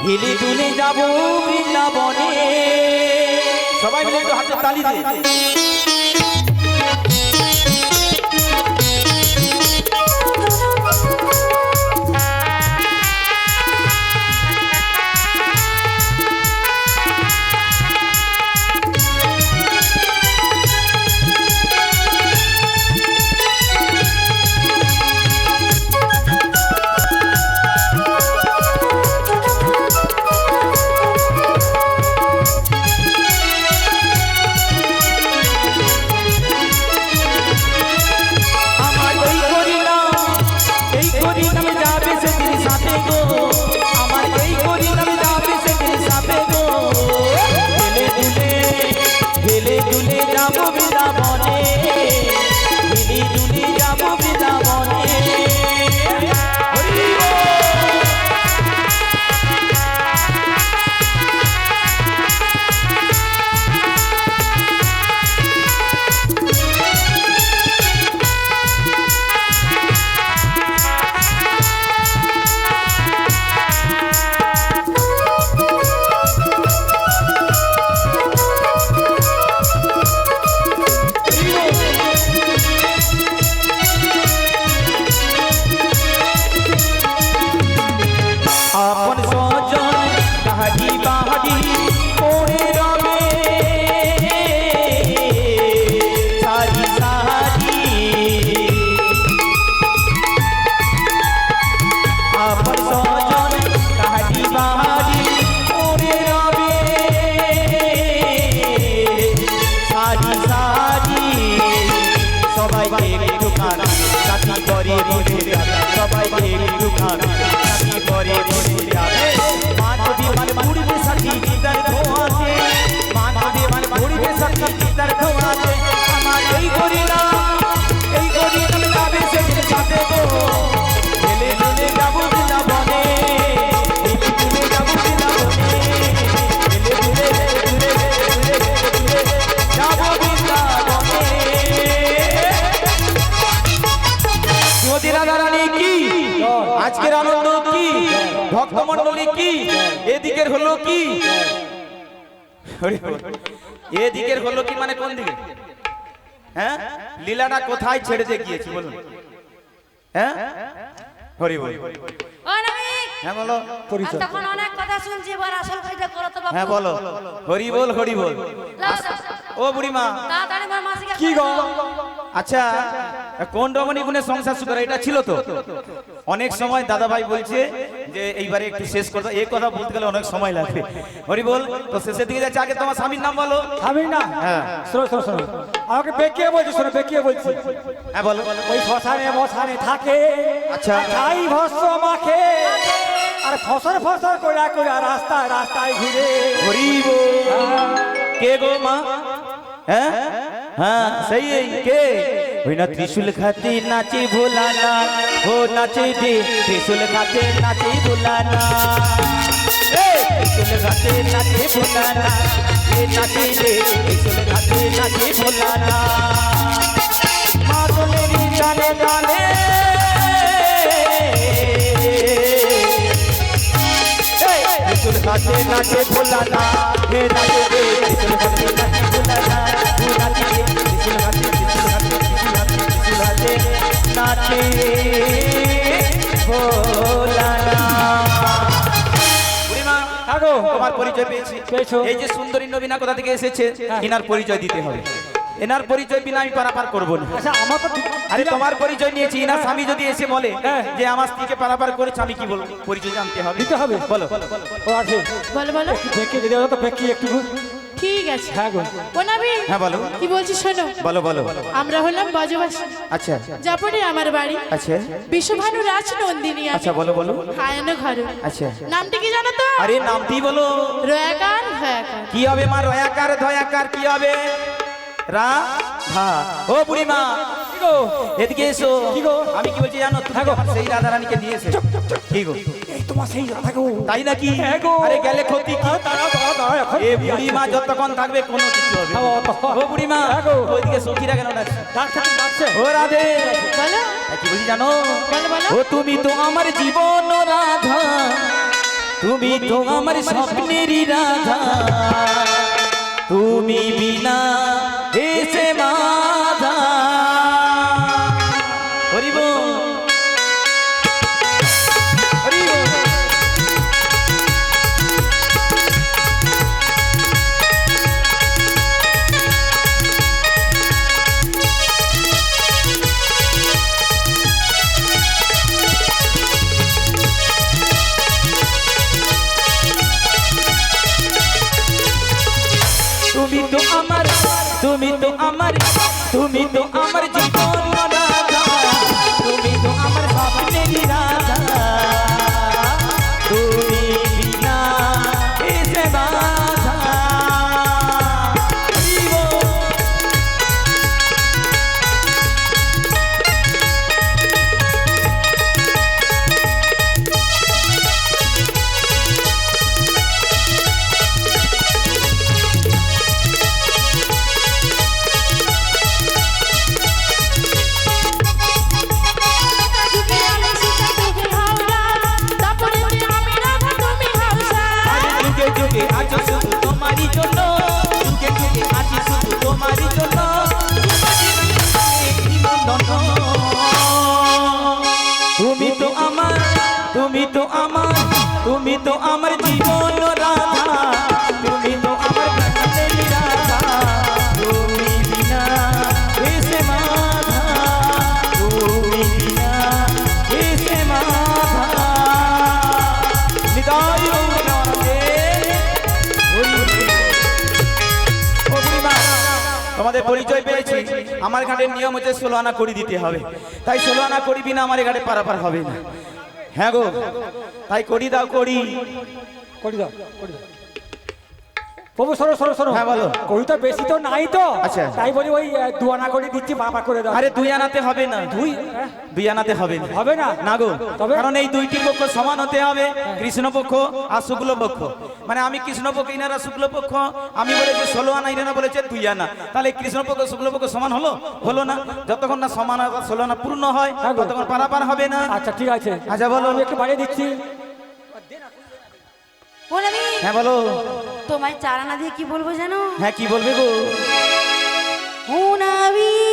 [SPEAKER 1] হেলে দুলে যাব বৃন্দাবনে। সবাই মিলে একটু হাতে তালি দিয়ে আজকের আনন্দ কি, ভক্তমণ্ডলী কি, এদিকের হলো কি, এদিকের হলো কি মানে কোন দিকে? হ্যাঁ লীলাটা কোথায় ছেড়ে দিয়ে গিয়েছি বলুন? হ্যাঁ হরি বল।
[SPEAKER 4] ও নাবিক,
[SPEAKER 1] হ্যাঁ বলো।
[SPEAKER 3] পরিচয়
[SPEAKER 4] তখন অনেক কথা শুনছি, এবার আসল কাজটা করো তো বাপু।
[SPEAKER 1] হ্যাঁ বলো। হরি বল হরি বল।
[SPEAKER 4] লাও, লাও।
[SPEAKER 1] ও বুড়িমা,
[SPEAKER 4] তাড়াতাড়ি আমার মাসিকে
[SPEAKER 3] কি গো?
[SPEAKER 1] আচ্ছা কোন রমণী গুণে সংসার সুন্দর এটা ছিল তো? অনেক সময় দাদা ভাই বলছে যে এইবারে একটু শেষ করতে, এই কথা বলতে গেলে অনেক সময় লাগবে। হরি বল। তো শেষের দিকে যাচ্ছে, আগে তোমার স্বামীর নাম বলো।
[SPEAKER 3] আমি না,
[SPEAKER 1] হ্যাঁ
[SPEAKER 3] শোনো শোনো শোনো, আমাকে বেঁকিয়ে বলছি, শোনো বেঁকিয়ে বলছি।
[SPEAKER 1] হ্যাঁ বলো।
[SPEAKER 3] ওই শ্মশানে মশানে থাকে,
[SPEAKER 1] আচ্ছা।
[SPEAKER 3] ছাই ভস্ম মাখে, আর ফসর ফসর করে করে রাস্তায় রাস্তায় ঘুরে।
[SPEAKER 1] হরি বল। কে গো মা? হ্যাঁ হ্যাঁ সেই এই কে? ওই না ত্রিশূল খাতে নাচে ভোলানা, ও নাচে দে ত্রিশূল খাতে নাচে ভোলানা, ত্রিশূল খাতে নাচে ভোলানা, এ নাচে দে ত্রিশূল খাতে নাচে ভোলানা। মাদলেরি গানে গানে ত্রিশূল খাতে নাচে ভোলানা, হে নাচে দে ত্রিশূল খাতে নাচে ভোলানা, ও নাচে দে ত্রিশূল খাতে, ত্রিশূল খাতে, ত্রিশূল খাতে, ত্রিশূল খাতে নাচে ভোলানা। বুড়িমা,
[SPEAKER 3] আগো
[SPEAKER 1] তোমার পরিচয় পেয়েছি।
[SPEAKER 3] পেয়েছো?
[SPEAKER 1] এই যে সুন্দরী নবীনা কোথা থেকে এসেছে, এনার পরিচয় দিতে হবে। এনার পরিচয় বিনা আমি পারাপার করবো না।
[SPEAKER 3] আচ্ছা আমার তো
[SPEAKER 1] আরে তোমার পরিচয় নিয়েছি, এনার স্বামী যদি এসে বলে
[SPEAKER 3] হ্যাঁ।
[SPEAKER 1] যে আমার স্ত্রীকে পারাপার করেছে, আমি কি বলবো? পরিচয় জানতে হবে।
[SPEAKER 3] দিতে হবে।
[SPEAKER 1] বলো।
[SPEAKER 3] ও আছে,
[SPEAKER 2] বলো বলো।
[SPEAKER 3] বেঁকিয়ে দিতে হবে তো, বেঁকিয়ে একটু।
[SPEAKER 2] ঠিক আছে।
[SPEAKER 3] হ্যাঁ গো।
[SPEAKER 2] ও নাবিক,
[SPEAKER 1] হ্যাঁ বলো।
[SPEAKER 2] কি বলছি শোনো।
[SPEAKER 1] বলো বলো।
[SPEAKER 2] আমরা হলাম বজবাসী,
[SPEAKER 1] আচ্ছা
[SPEAKER 2] যাপনে আমার বাড়ি,
[SPEAKER 1] আচ্ছা
[SPEAKER 2] বিশ্বভানু রাজ নন্দিনী।
[SPEAKER 1] আচ্ছা বলো বলো।
[SPEAKER 2] হায়ানো ঘর।
[SPEAKER 1] আচ্ছা
[SPEAKER 2] নামটি কি জানো তো?
[SPEAKER 1] আরে নামটি বলো।
[SPEAKER 2] রয়াকার ভয়াকার।
[SPEAKER 1] কি হবে মা? রয়াকার ধয়াকার কি হবে? রা ধা। ও বুড়ি মা,
[SPEAKER 3] কি গো?
[SPEAKER 1] এদিকে এসো।
[SPEAKER 3] কি গো?
[SPEAKER 1] আমি কি বলছি জানো? তুমি আমার সেই রাধা রানীকে নিয়ে এসে। কি গো?
[SPEAKER 3] এই তোমার সেই রাধা গো।
[SPEAKER 1] তাই নাকি?
[SPEAKER 3] হ্যাঁ গো।
[SPEAKER 1] আরে গেলে ক্ষতি কি?
[SPEAKER 3] দাঁড়াও দাঁড়াও দাঁড়াও, এখন
[SPEAKER 1] এ বুড়ি মা যতক্ষণ থাকবে কোনো কিছু হবে না। ও বুড়ি মা,
[SPEAKER 3] হ্যাঁ গো।
[SPEAKER 1] ওইদিকে সখীরা কেন ডাকছে?
[SPEAKER 3] ডাকছে ডাকছে।
[SPEAKER 1] ও রাধে।
[SPEAKER 2] বলো
[SPEAKER 1] কি বলছি জানো?
[SPEAKER 2] বলো বলো।
[SPEAKER 1] ও তুমি তো আমার জীবন রাধা, তুমি তো আমার স্বপ্নেরই রাধা, তুমি বিনা এসে মাধা। হরি বল হরি বল। তুমি তো আমার, তুমি তো আমার, তুমি তো আমার জীবন রাধা, তুমি তো আমার স্বপ্নেরই রাধা, তুমি বিনা এসে বাধা। হরি বল।
[SPEAKER 2] যুগে আমি সীতা, তুমি হও রাম, তারপরেতে আমি রাধা, তুমি হও শ্যাম।
[SPEAKER 1] আরে যুগে যুগে আছো শুধু তোমারই জন্য, যুগে যুগে আছি শুধু তোমারই জন্য, একটি বন্ধন। তুমি তো আমার, তুমি তো আমার, তুমি তো আমার জীবন রাধা, তুমি তো আমার প্রাণের রাধা, তুমি বিনা এসে মাধা, তুমি বিনা এসে মাধা। নিতাই গৌরনন্দে হরি হরি। ও বুড়িমা, তোমাদের পরিচয় পেয়েছি। আমার ঘাটের নিয়ম হচ্ছে 16 আনা করি দিতে হবে, তাই 16 আনা করি বিনা আমার ঘাটে পারাপার হবে না। হ্যাঁ গো, তাই করি দাও করি।
[SPEAKER 3] করে দাও করে দাও। প্রভু সরো সরো সরো।
[SPEAKER 1] হ্যাঁ, বলো।
[SPEAKER 3] কবিতা বেশি তো নাই তো,
[SPEAKER 1] আচ্ছা।
[SPEAKER 3] তাই বলি ওই দুয়ানা করে দিচ্ছি, বাবা করে দাও।
[SPEAKER 1] আরে 2 আনাতে হবে না, দুই আনাতে হবে না।
[SPEAKER 3] হবে না?
[SPEAKER 1] না গো,
[SPEAKER 3] তবে?
[SPEAKER 1] কারণ এই দুইটি পক্ষ সমান হতে হবে, কৃষ্ণ পক্ষ আর শুক্ল পক্ষ। মানে আমি কৃষ্ণ পক্ষ, ইনারা শুক্ল পক্ষ, আমি বলেছি 16 আনা, ইনারা বলেছে 2 আনা, তাহলে কৃষ্ণ পক্ষ শুক্ল পক্ষ সমান হলো? হলো না। যতক্ষণ না সমান 16 আনা পূর্ণ হয়
[SPEAKER 3] হ্যাঁ গো।
[SPEAKER 1] ততক্ষণ পারাপার হবে না।
[SPEAKER 3] আচ্ছা ঠিক আছে।
[SPEAKER 1] আচ্ছা বলো।
[SPEAKER 3] আমি একটু বাড়িয়ে দিচ্ছি।
[SPEAKER 4] ও নাবিক,
[SPEAKER 1] হ্যাঁ বলো।
[SPEAKER 4] তোমায় চারানা দিয়ে কি বলবো জানো?
[SPEAKER 1] হ্যাঁ কি বলবে গো?
[SPEAKER 4] ও নাবিক,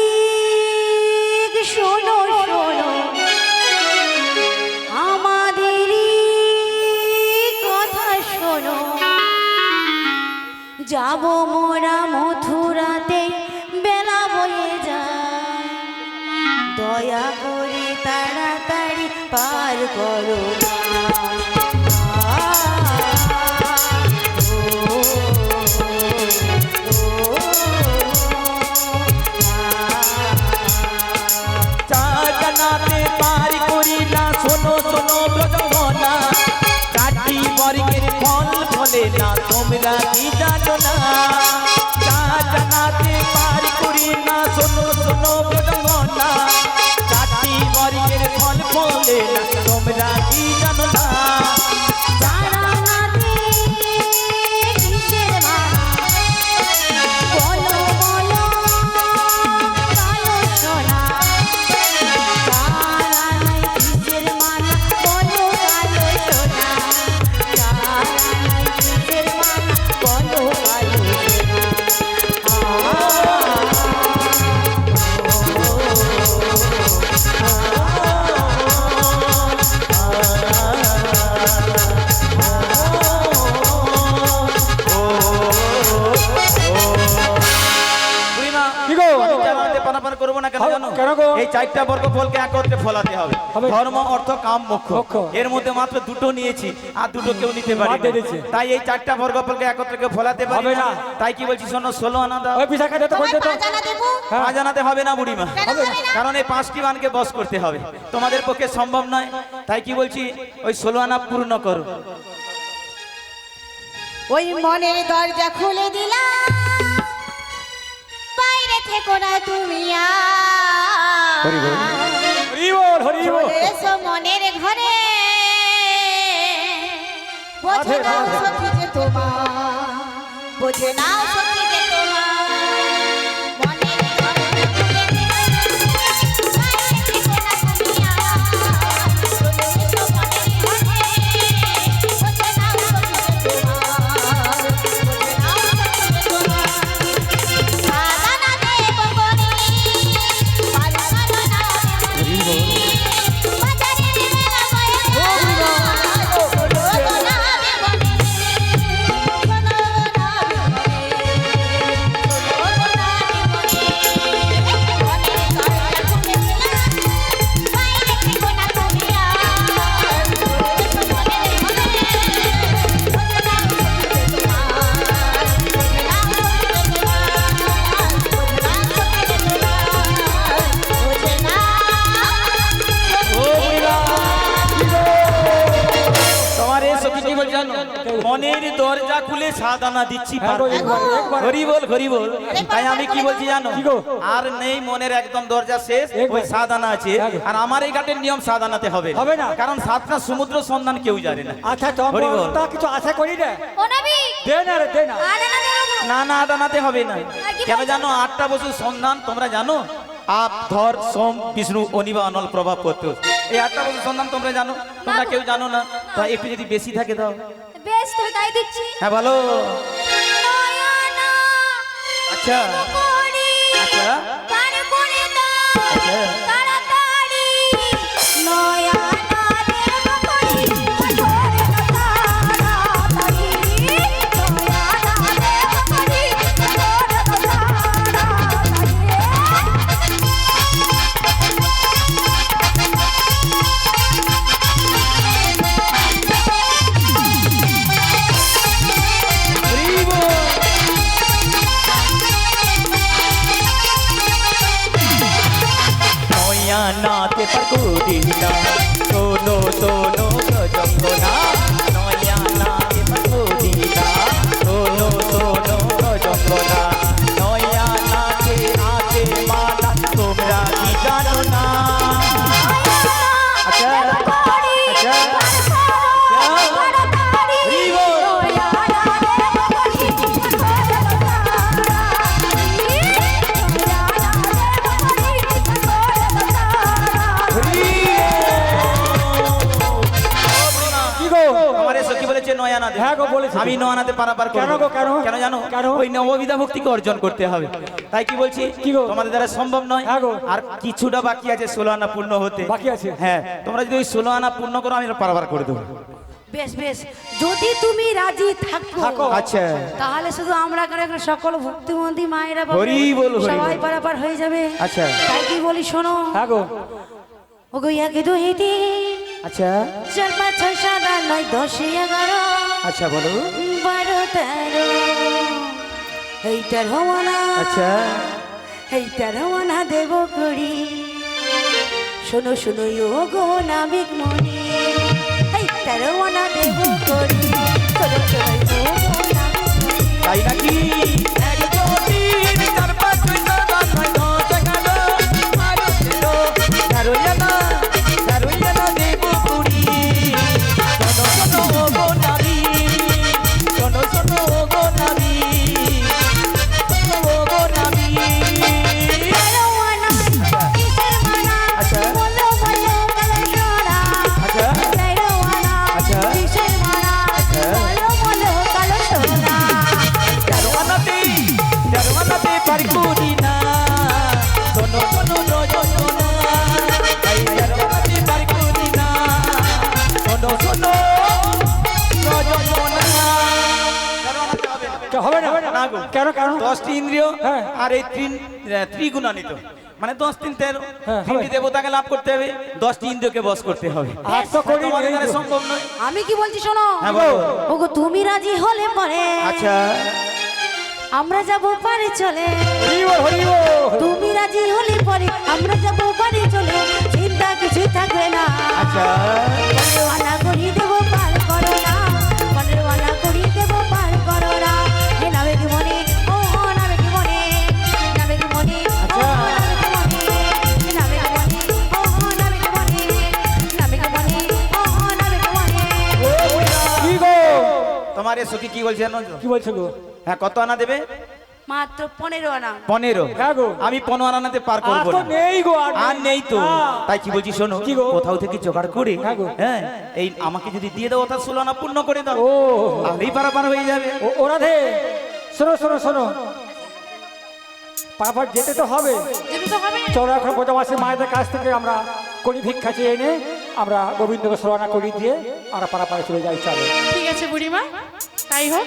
[SPEAKER 4] দয়া করে তাড়াতাড়ি পার করো না।
[SPEAKER 1] জানাতে পারি করি না, শোনো শোনো ব্রজমনা, চারটি বর্গের ফল ফলে না, তোমরা কি জানো না? জানাতে পারি করি না, শোনো শোনো ব্রজমনা, চারটি বর্গের ফল ফলে না, তোমরা কি জানো না?
[SPEAKER 4] জানা না দে কিসের মালা, বলো বলো কালো সোনা। জানা নাই কিসের মালা, বলো কালো সোনা। জানা নাই কিসের মালা, বলো কালো
[SPEAKER 1] বুড়িমা,
[SPEAKER 3] কি গো?
[SPEAKER 1] আমি জানাতে পারাপার করবো না কেন
[SPEAKER 3] হবে,
[SPEAKER 1] জানো?
[SPEAKER 3] কেন গো?
[SPEAKER 1] এই চারটা বর্গ ফলকে একত্রে ফলাতে হবে।
[SPEAKER 3] হবে।
[SPEAKER 1] ধর্ম, অর্থ, কাম, মোক্ষ।
[SPEAKER 3] মোক্ষ।
[SPEAKER 1] এর মধ্যে মাত্র দুটো নিয়েছি, আর দুটো কেউ নিতে পারে
[SPEAKER 3] বাদ দিয়ে দিচ্ছে।
[SPEAKER 1] তাই এই চারটা বর্গ ফলকে একত্রে কেউ ফলাতে পারি
[SPEAKER 3] হবে
[SPEAKER 1] না।
[SPEAKER 3] না।
[SPEAKER 1] তাই কি বলছি শোনো, 16 আনা দাও।
[SPEAKER 3] ওই বিশাখা দে তো
[SPEAKER 2] তোমায়
[SPEAKER 3] করতে তো।
[SPEAKER 2] পা জানা দেবো?
[SPEAKER 3] হ্যাঁ।
[SPEAKER 1] পা জানাতে হবে না বুড়িমা,
[SPEAKER 2] কেন হবে না?
[SPEAKER 1] কারণ এই 5টি বানকে বশ করতে হবে, তোমাদের পক্ষে সম্ভব নয়। তাই কি বলছি, ওই 16 আনা পূর্ণ করো।
[SPEAKER 2] ওই মনের দরজা খুলে দিলাম, বাইরে থেকো না তুমি আর।
[SPEAKER 3] হরি বল, হরি বল, হরি বল।
[SPEAKER 2] চলে এসো মনের ঘরে, বোঝে
[SPEAKER 3] রাধে,
[SPEAKER 2] নাও
[SPEAKER 3] রাধে।
[SPEAKER 2] সখী যে তোমার, বোঝে নাও সখী যে তোমার। মনের দরজা খুলে দিলাম, বাইরে থেকো না তুমি আর। চলে এসো মনের ঘরে, বোঝে নাও সখী যে তোমার, বোঝে নাও সখী যে তোমার। সাদা না দেব বলি, পালো না দেব বলি। বাজারে মেলা বয়ে সোনা না দেব বলি, সোনা না দেব বলি, সোনা না দেব বলি। মনের দরজা খুলে দিলাম, বাইরে থেকো না তুমি আর। চলে এসো মনের ঘরে, বোঝে নাও সখী যে তোমার, বোঝে নাও সখী যে তোমার, বোঝে নাও সখী যে তোমার, বোঝে
[SPEAKER 1] তোমার এই সখী কি বল জানো, মনের দরজা খুলে সাদানা দিচ্ছি
[SPEAKER 3] হ্যাঁ গো,
[SPEAKER 1] পার।
[SPEAKER 3] একবার, একবার।
[SPEAKER 1] হরি বল, হরি বল। তাই আমি কি বলছি জানো,
[SPEAKER 3] কি গো?
[SPEAKER 1] আর নেই মনের একদম দরজা শেষ,
[SPEAKER 3] একবার।
[SPEAKER 1] ওই সাদানা আছে।
[SPEAKER 3] হ্যাঁ গো।
[SPEAKER 1] আর আমার এই ঘাটের নিয়ম সাদানাতে হবে
[SPEAKER 3] হবে না।
[SPEAKER 1] কারণ 7টা সমুদ্র সন্ধান কেউ জানে না।
[SPEAKER 3] আচ্ছা
[SPEAKER 1] হরি বল।
[SPEAKER 3] তো কিছু আশা করি রে,
[SPEAKER 2] ও নবী,
[SPEAKER 3] দে না রে, দে না।
[SPEAKER 2] আনানা দেব না।
[SPEAKER 1] না না আদানাতে হবে না।
[SPEAKER 2] কি
[SPEAKER 1] কেন
[SPEAKER 2] বলছো?
[SPEAKER 1] জানো, 8টা বছর সন্ধান তোমরা জানো, আপ ধর সোম বিষ্ণু অনিবা অনল প্রভাব করতে, এই 8টা বছর সন্ধান তোমরা জানো, তোমরা কেউ জানো না। তা একটু যদি বেশি থাকে দাও।
[SPEAKER 2] বেশ, তবে তাই দিচ্ছি।
[SPEAKER 1] হ্যাঁ ভালো।
[SPEAKER 2] নয়না
[SPEAKER 1] আচ্ছা
[SPEAKER 2] করি,
[SPEAKER 1] আচ্ছা
[SPEAKER 2] পার করে দাও
[SPEAKER 1] আচ্ছা।
[SPEAKER 2] তাড়াতাড়ি। নয়না দেব করি, পার করে দাও তাড়াতাড়ি। নয়না দেব করি, পার করে দাও তাড়াতাড়ি।
[SPEAKER 1] হরি বল। নয়া নাতে পাকুদিনা, সোনো সোনো প্রজঙ্গনা। নয়া নাতে পাকুদিনা, সোনো সোনো প্রজঙ্গনা। নয়া নাতে আছে মালা, তোমরা কি জানো না? আচ্ছা আচ্ছা হরি বল।
[SPEAKER 3] কি গো?
[SPEAKER 1] আমারে সখী বলেছে নয়ানা দে।
[SPEAKER 3] হ্যাঁ গো, বলেছে।
[SPEAKER 1] আমি নয়ানাতে পারাপার করব।
[SPEAKER 3] কেন গো, কেন?
[SPEAKER 1] কেন জানো,
[SPEAKER 3] কেন?
[SPEAKER 1] ওই নববিধা ভক্তিকে অর্জন করতে হবে। তাই কি বলছি,
[SPEAKER 3] কি গো?
[SPEAKER 1] তোমাদের দ্বারা সম্ভব নয়।
[SPEAKER 3] হ্যাঁ গো।
[SPEAKER 1] আর কিছুটা বাকি আছে 16 আনা পূর্ণ হতে।
[SPEAKER 3] বাকি আছে?
[SPEAKER 1] হ্যাঁ, তোমরা যদি ওই 16 আনা পূর্ণ করো, আমি পারাপার করে দেবো।
[SPEAKER 4] বেশ বেশ, যদি তুমি রাজি থাকো
[SPEAKER 3] থাকো।
[SPEAKER 1] আচ্ছা
[SPEAKER 4] তাহলে শুধু আমরা করে করে সকল ভক্তিমন্তী মায়েরা বাবা,
[SPEAKER 1] হরি বল, হরি
[SPEAKER 4] সবাই
[SPEAKER 1] বল।
[SPEAKER 4] পারাপার হয়ে যাবে।
[SPEAKER 1] আচ্ছা
[SPEAKER 4] তাই কি বলি শোনো,
[SPEAKER 3] হ্যাঁ গো
[SPEAKER 4] ওগো 1 2 3
[SPEAKER 1] আচ্ছা
[SPEAKER 4] 4 5 6 7 8 9 10 11
[SPEAKER 1] আচ্ছা বলো
[SPEAKER 4] 12 13 এইটার হওয়ানা,
[SPEAKER 1] আচ্ছা
[SPEAKER 4] এইটার হওয়ানা দেব করি। শোনো শোনো ওগো নাবিক মনি, এইটার হওয়ানা দেব করি। শোনো শোনো ওগো নাবিক মনি।
[SPEAKER 1] তাই নাকি এক দু তিন চার পাঁচ ছয় সাত আট নয় দশ এগারো বারো তেরো তেরো জানা দেব কুড়ি। শোনো শোনো গো নারী, শোনো শোনো গো নারী, শোনো গো নারী।
[SPEAKER 4] তেরোয়ানা কিসের মানা,
[SPEAKER 1] আচ্ছা।
[SPEAKER 4] বলো বলো কালো সোনা।
[SPEAKER 1] আচ্ছা
[SPEAKER 4] তেরোয়ানা
[SPEAKER 1] আচ্ছা।
[SPEAKER 4] কিসের মানা,
[SPEAKER 1] আচ্ছা।
[SPEAKER 4] বলো বলো কালো সোনা।
[SPEAKER 1] তেরো আনাতে পারি করি না, শোনো শোনো রজনা। এই তেরো আনাতে পারি করি না, শোনো শোনো রজনা।
[SPEAKER 3] হবে না
[SPEAKER 1] না গো।
[SPEAKER 3] কেন কেন
[SPEAKER 1] 10টি ইন্দ্রিয়
[SPEAKER 3] হ্যাঁ।
[SPEAKER 1] আর এই ত্রিগুণান্বিত, মানে 10 3 13
[SPEAKER 3] হ্যাঁ,
[SPEAKER 1] 3টি দেবতাকে লাভ করতে হবে, 10টি ইন্দ্রিয়কে বশ করতে হবে।
[SPEAKER 3] আর তো করি
[SPEAKER 1] তোমাদের
[SPEAKER 3] নেই
[SPEAKER 1] দ্বারা
[SPEAKER 3] গো।
[SPEAKER 1] সম্ভব নয়।
[SPEAKER 4] আমি কি বলছি শোনো,
[SPEAKER 1] হ্যাঁ বলো।
[SPEAKER 4] ওগো তুমি রাজি হলে পরে
[SPEAKER 1] আচ্ছা
[SPEAKER 4] আমরা যাব পারে চলে।
[SPEAKER 3] হরি বল, হরি বল।
[SPEAKER 4] তুমি রাজি হলে পরে আমরা যাব পারে চলে, চিন্তা কিছু থাকবে না।
[SPEAKER 1] আচ্ছা
[SPEAKER 4] মনেরওয়ালা করি দেব পার করো না, মনেরওয়ালা করি দেব পার করো না। হে নাবে কি মনে, ও নাবে কি মনে, নাবে কি মনে, ও নাবে কি মনে, হে নাবে কি মনে, ও নাবে কি মনে, নাবে কি মনে, ও নাবে কি মনে।
[SPEAKER 3] কি গো
[SPEAKER 1] তোমার এ সখী কি বলছে জানো তো?
[SPEAKER 3] কি বলছো গো?
[SPEAKER 1] হ্যাঁ কত আনা দেবে?
[SPEAKER 4] মাত্র 15 আনা।
[SPEAKER 1] 15।
[SPEAKER 3] হ্যাঁ গো।
[SPEAKER 1] আমি 15 আনাতে পার
[SPEAKER 3] আর
[SPEAKER 1] করবো
[SPEAKER 3] তো
[SPEAKER 1] না।
[SPEAKER 3] নেই গো,
[SPEAKER 1] আর নেই তো,
[SPEAKER 3] না।
[SPEAKER 1] তাই কি বলছি শোনো,
[SPEAKER 3] কি গো?
[SPEAKER 1] কোথাও থেকে জোগাড় করে
[SPEAKER 3] হ্যাঁ গো।
[SPEAKER 1] হ্যাঁ এই আমাকে যদি দিয়ে দাও তার 16 আনা পূর্ণ করে দাও,
[SPEAKER 3] ও
[SPEAKER 1] তাহলেই পারাপার হয়ে যাবে।
[SPEAKER 3] ও রাধে, শোনো শোনো শোনো, পারাপার যেতে তো হবে।
[SPEAKER 4] যেতে তো হবে।
[SPEAKER 3] চলো এখন বোঝামাসি মায়েদের কাছ থেকে আমরা করি ভিক্ষা চেয়ে এনে আমরা গোবিন্দকে সরানা করি দিয়ে আমরা পারাপারে চলে যাই। চলো
[SPEAKER 5] ঠিক আছে বুড়িমা, তাই হোক।